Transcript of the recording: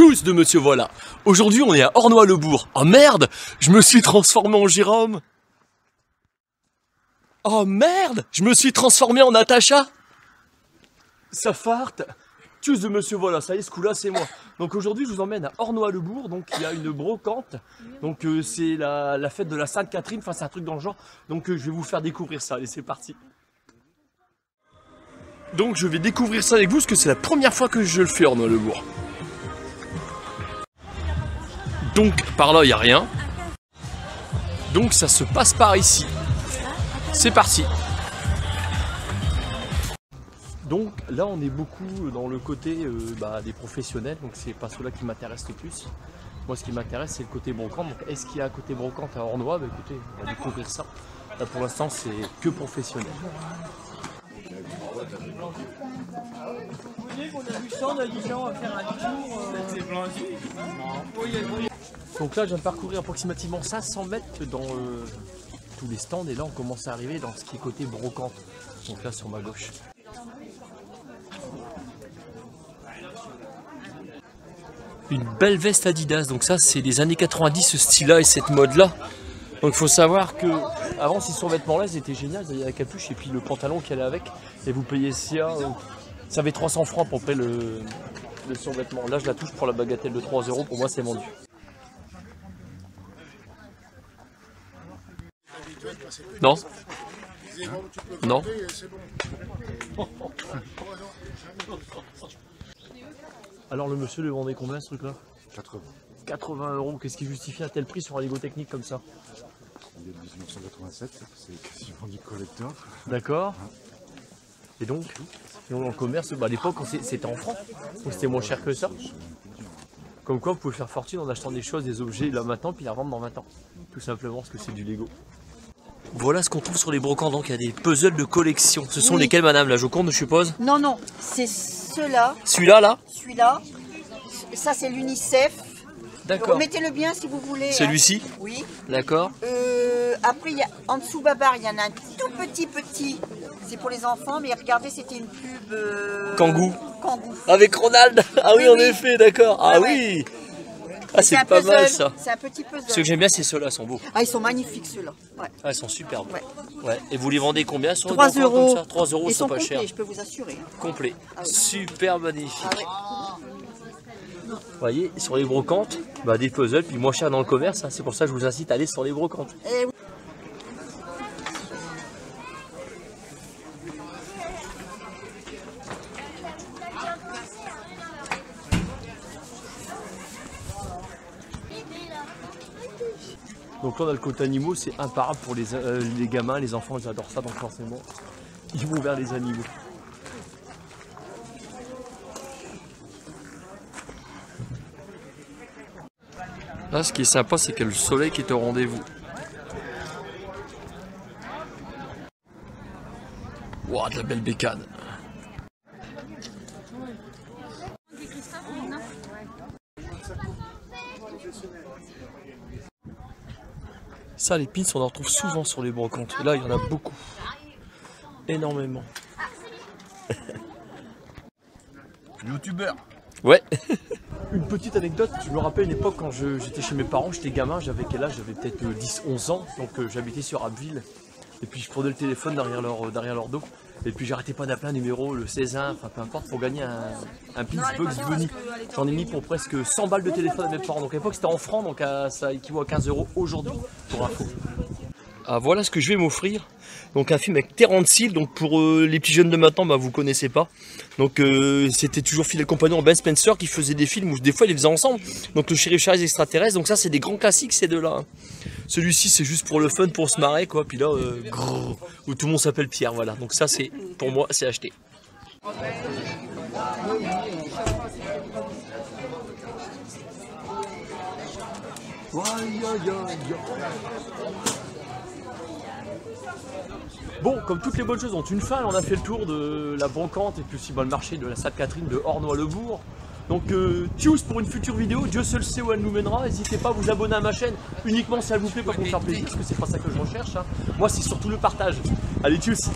Tchuss de Monsieur Voilà. Aujourd'hui on est à Ornois-le-Bourg. Oh merde, je me suis transformé en Jérôme. Oh merde, je me suis transformé en Natacha. Ça farte. Tchuss de Monsieur Voilà, ça y est, ce coup-là c'est moi. Donc aujourd'hui je vous emmène à Ornois-le-Bourg, donc il y a une brocante. Donc c'est la fête de la Sainte-Catherine, enfin c'est un truc dans le genre. Donc je vais vous faire découvrir ça, allez c'est parti. Donc je vais découvrir ça avec vous parce que c'est la première fois que je le fais Ornois-le-Bourg. Donc par là il n'y a rien. Donc ça se passe par ici. C'est parti. Donc là on est beaucoup dans le côté des professionnels, donc c'est pas cela qui m'intéresse le plus. Moi ce qui m'intéresse c'est le côté brocante. Donc est-ce qu'il y a un côté brocante à Ornois? Bah, écoutez, on va découvrir ça. Là pour l'instant c'est que professionnel. Donc là je viens de parcourir approximativement 500 mètres dans tous les stands et là on commence à arriver dans ce qui est côté brocante. Donc là sur ma gauche. Une belle veste Adidas, donc ça c'est des années 90 ce style là et cette mode là. Donc il faut savoir que avant ces survêtements là ils étaient géniaux, il y avait la capuche et puis le pantalon qui allait avec et vous payez ça avait 300 francs pour payer le survêtement. Là je la touche pour la bagatelle de 3 €, pour moi c'est vendu. Non. Non. Alors le monsieur le vendait combien ce truc là? 80. 80 €, qu'est-ce qui justifie un tel prix sur un Lego technique comme ça? Il est de 1987, c'est quasiment du collector. D'accord. Et donc, sinon dans le commerce, à l'époque c'était en francs, donc c'était moins cher que ça. Comme quoi vous pouvez faire fortune en achetant des choses, des objets là maintenant, puis les revendre dans 20 ans. Tout simplement parce que c'est du Lego. Voilà ce qu'on trouve sur les brocantes, donc il y a des puzzles de collection. Ce sont lesquels madame? La Joconde je suppose? Non, non, c'est ceux-là. Celui-là là? Celui-là. Ça c'est l'UNICEF. D'accord. Remettez-le bien si vous voulez. Celui-ci? Hein. Oui. D'accord. Après, en dessous Babar, il y en a un tout petit. C'est pour les enfants, mais regardez, c'était une pub... Kangoo. Kangoo. Avec Ronald? Ah oui, en oui. effet, d'accord. Ah ouais. Oui. Ah c'est pas mal ça. C'est un petit puzzle. Ce que j'aime bien c'est ceux-là, ils sont beaux. Ah, ils sont magnifiques ceux-là. Ouais. Ah, ils sont superbes. Ouais. Ouais. Et vous les vendez combien sur 3 le comme ça? €. 3 €, Ils c'est sont pas complets, cher. je peux vous assurer. Complet. Ah oui. Super magnifique. Ah, ouais. Vous voyez, sur les brocantes, des puzzles, puis moins cher dans le commerce, hein, c'est pour ça que je vous incite à aller sur les brocantes. Et oui. Donc là on a le côté animaux, c'est imparable pour les gamins, les enfants ils adorent ça, donc forcément ils vont vers les animaux. Là ce qui est sympa c'est qu'il y a le soleil qui est au rendez-vous. Ouah, de la belle bécane. Ça, les pins, on en retrouve souvent sur les brocantes. Et là, il y en a beaucoup. Énormément. Youtubeur. Ouais. Une petite anecdote, je me rappelle une époque quand j'étais chez mes parents, j'étais gamin, j'avais quel âge? J'avais peut-être 10-11 ans, donc j'habitais sur Abbeville. Et puis je prenais le téléphone derrière leur dos. Et puis j'arrêtais pas d'appeler un numéro, le 16-1, enfin peu importe, pour gagner un pins Bugs Bunny. J'en ai mis pour presque 100 balles de téléphone à mes parents. Donc à l'époque c'était en francs, donc ça équivaut à 15 € aujourd'hui, pour info. Ah, voilà ce que je vais m'offrir. Donc un film avec Terence Hill, donc pour les petits jeunes de maintenant, vous connaissez pas. Donc c'était toujours fidèle compagnon Ben Spencer qui faisait des films où des fois ils les faisaient ensemble. Donc le Shérif Charles extraterrestre, donc ça c'est des grands classiques ces deux-là. Hein. Celui-ci c'est juste pour le fun, pour se marrer quoi. Puis là, où tout le monde s'appelle Pierre, voilà. Donc ça c'est, pour moi, c'est acheté. Bon, comme toutes les bonnes choses ont une fin, on a fait le tour de la brocante et puis aussi le marché de la Sainte-Catherine de Ornois-le-Bourg. Donc tchuss pour une future vidéo, Dieu seul sait où elle nous mènera. N'hésitez pas à vous abonner à ma chaîne uniquement si elle vous plaît, pas pour me faire plaisir, parce que c'est pas ça que je recherche. Hein. Moi c'est surtout le partage. Allez, tchuss.